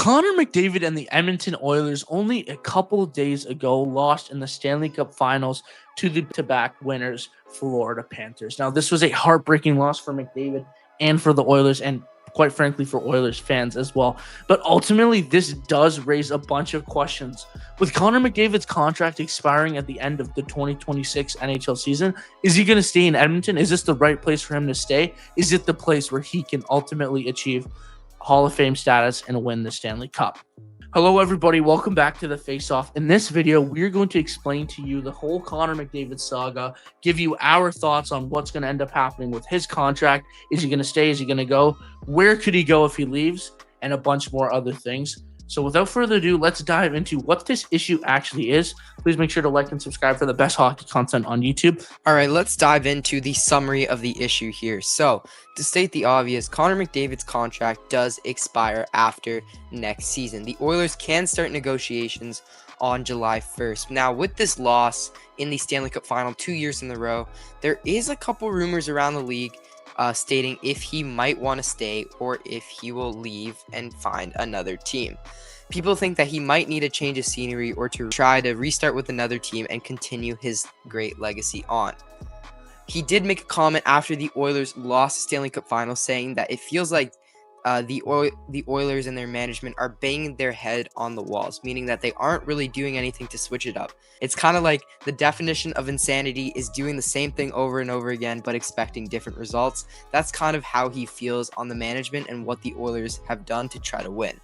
Connor McDavid and the Edmonton Oilers only a couple days ago lost in the Stanley Cup Finals to the back winners, Florida Panthers. Now, this was a heartbreaking loss for McDavid and for the Oilers, and quite frankly for Oilers fans as well. But ultimately, this does raise a bunch of questions. With Connor McDavid's contract expiring at the end of the 2026 NHL season, is he going to stay in Edmonton? Is this the right place for him to stay? Is it the place where he can ultimately achieve Hall of Fame status and win the Stanley Cup? Hello, everybody. Welcome back to the Face Off. In this video, we're going to explain to you the whole Connor McDavid saga, give you our thoughts on what's going to end up happening with his contract. Is he going to stay? Is he going to go? Where could he go if he leaves? And a bunch more other things. So without further ado, let's dive into what this issue actually is. Please make sure to like and subscribe for the best hockey content on YouTube. All right, let's dive into the summary of the issue here. So, to state the obvious, Connor McDavid's contract does expire after next season. The Oilers can start negotiations on July 1st. Now, with this loss in the Stanley Cup Final 2 years in a row, there is a couple rumors around the league stating if he might want to stay or if he will leave and find another team. People think that he might need a change of scenery or to try to restart with another team and continue his great legacy on. He did make a comment after the Oilers lost the Stanley Cup Final saying that it feels like the Oilers and their management are banging their head on the walls, meaning that they aren't really doing anything to switch it up. It's kind of like the definition of insanity is doing the same thing over and over again, but expecting different results. That's kind of how he feels on the management and what the Oilers have done to try to win.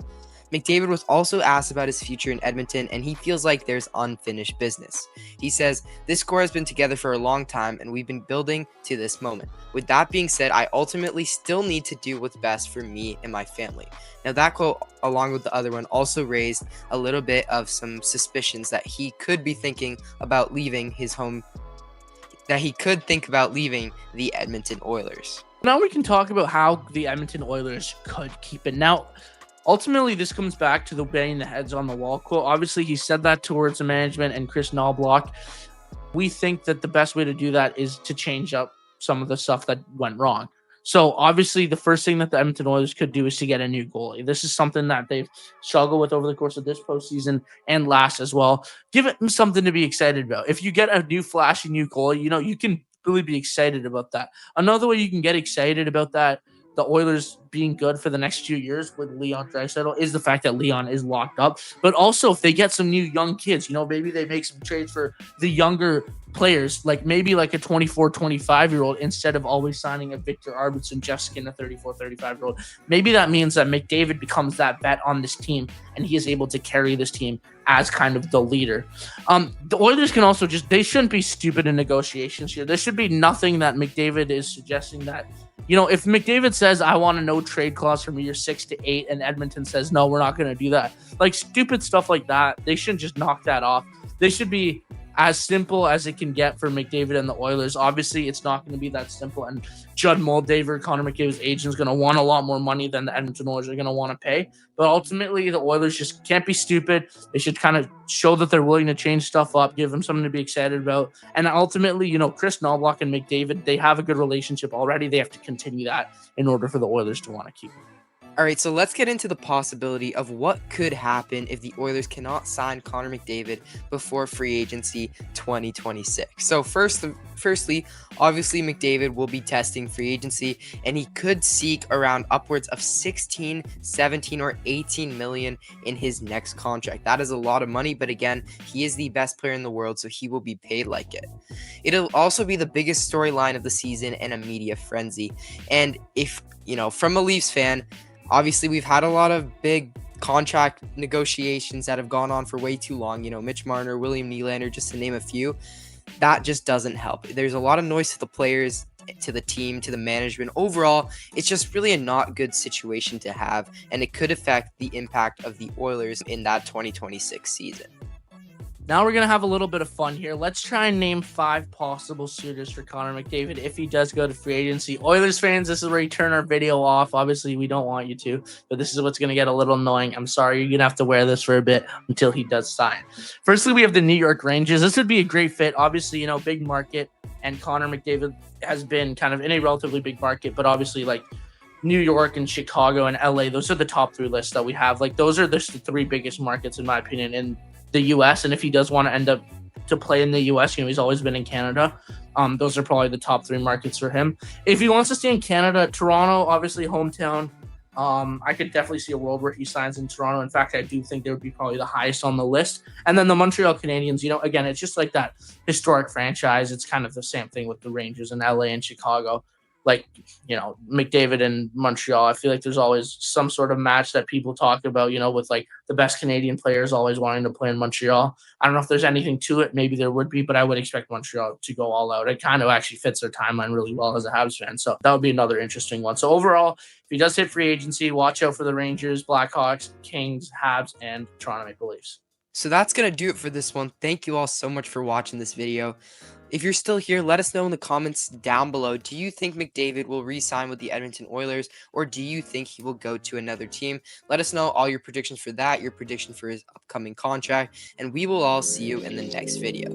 McDavid was also asked about his future in Edmonton, and he feels like there's unfinished business. He says, "This core has been together for a long time, and we've been building to this moment. With that being said, I ultimately still need to do what's best for me and my family." Now, that quote, along with the other one, also raised a little bit of some suspicions that he could be thinking about leaving his home, that he could think about leaving the Edmonton Oilers. Now we can talk about how the Edmonton Oilers could keep it. Now, ultimately, this comes back to the banging the heads on the wall quote. Obviously, he said that towards the management and Chris Knobloch. We think that the best way to do that is to change up some of the stuff that went wrong. So, obviously, the first thing that the Edmonton Oilers could do is to get a new goalie. This is something that they've struggled with over the course of this postseason and last as well. Give it something to be excited about. If you get a new flashy new goalie, you can really be excited about that. Another way you can get excited about that, the Oilers being good for the next few years with Leon Draisaitl, is the fact that Leon is locked up. But also, if they get some new young kids, maybe they make some trades for the younger players, like maybe like a 24, 25-year-old instead of always signing a Victor Arvidsson, Jeff Skin, a 34, 35-year-old. Maybe that means that McDavid becomes that bet on this team and he is able to carry this team as kind of the leader. The Oilers can also they shouldn't be stupid in negotiations here. There should be nothing that McDavid is suggesting that, if McDavid says, "I want a no trade clause from year 6 to 8, and Edmonton says, "No, we're not going to do that." Like stupid stuff like that, they shouldn't just knock that off. They should be as simple as it can get for McDavid and the Oilers. Obviously, it's not going to be that simple, and Judd Moldaver, Connor McDavid's agent, is going to want a lot more money than the Edmonton Oilers are going to want to pay. But ultimately, the Oilers just can't be stupid. They should kind of show that they're willing to change stuff up, give them something to be excited about. And ultimately, Chris Knobloch and McDavid, they have a good relationship already. They have to continue that in order for the Oilers to want to keep them. All right, so let's get into the possibility of what could happen if the Oilers cannot sign Connor McDavid before free agency 2026. So firstly, obviously McDavid will be testing free agency, and he could seek around upwards of 16, 17, or 18 million in his next contract. That is a lot of money, but again, he is the best player in the world, so he will be paid like it. It'll also be the biggest storyline of the season and a media frenzy. And if, from a Leafs fan, obviously, we've had a lot of big contract negotiations that have gone on for way too long. Mitch Marner, William Nylander, just to name a few. That just doesn't help. There's a lot of noise to the players, to the team, to the management. Overall, it's just really a not good situation to have, and it could affect the impact of the Oilers in that 2026 season. Now we're going to have a little bit of fun here. Let's try and name 5 possible suitors for Connor McDavid if he does go to free agency. Oilers fans, this is where you turn our video off. Obviously, we don't want you to, but this is what's going to get a little annoying. I'm sorry, you're going to have to wear this for a bit until he does sign. Firstly, we have the New York Rangers. This would be a great fit. Obviously, big market, and Connor McDavid has been kind of in a relatively big market, but obviously, New York and Chicago and LA, those are the top 3 lists that we have. Like, those are the 3 biggest markets, in my opinion, in the US. And if he does want to end up to play in the US, he's always been in Canada. Those are probably the top 3 markets for him. If he wants to stay in Canada, Toronto, obviously hometown. I could definitely see a world where he signs in Toronto. In fact, I do think they would be probably the highest on the list. And then the Montreal Canadiens, again, it's just like that historic franchise. It's kind of the same thing with the Rangers in LA and Chicago. Like, McDavid and Montreal, I feel like there's always some sort of match that people talk about, with like the best Canadian players always wanting to play in Montreal. I don't know if there's anything to it. Maybe there would be, but I would expect Montreal to go all out. It kind of actually fits their timeline really well as a Habs fan. So that would be another interesting one. So overall, if he does hit free agency, watch out for the Rangers, Blackhawks, Kings, Habs, and Toronto Maple Leafs. So that's going to do it for this one. Thank you all so much for watching this video. If you're still here, let us know in the comments down below. Do you think McDavid will re-sign with the Edmonton Oilers, or do you think he will go to another team? Let us know all your predictions for that, your prediction for his upcoming contract, and we will all see you in the next video.